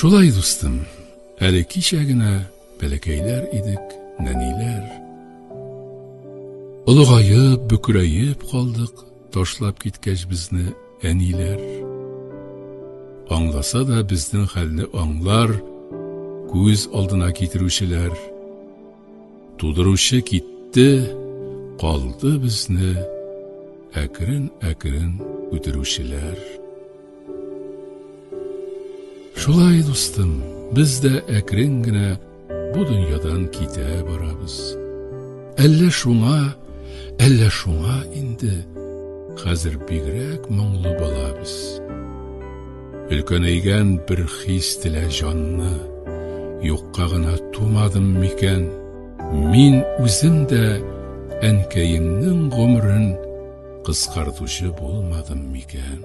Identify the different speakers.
Speaker 1: Шулай, дустым, әле кичә генә бәләкәйләр идек, нәниләр. Олыгайып, бөкрәеп калдык, ташлап киткәч безне әниләр. Аңласа да безнең хәлне аңлар, күз алдына китерүчеләр. Тудыручы китте, калды безне әкрен-әкрен үтерүчеләр. Шулай, дустым, без дә әкрен генә бу дөньядан китә барабыз. Әллә шуңа инде хәзер бигрәк моңлы балабыз. Өлкәнәйгән бер хис телә җанны, юкка гына тумадым микән? Мин үзем дә әнкәемнең гомерен кыскартучы булмадым микән?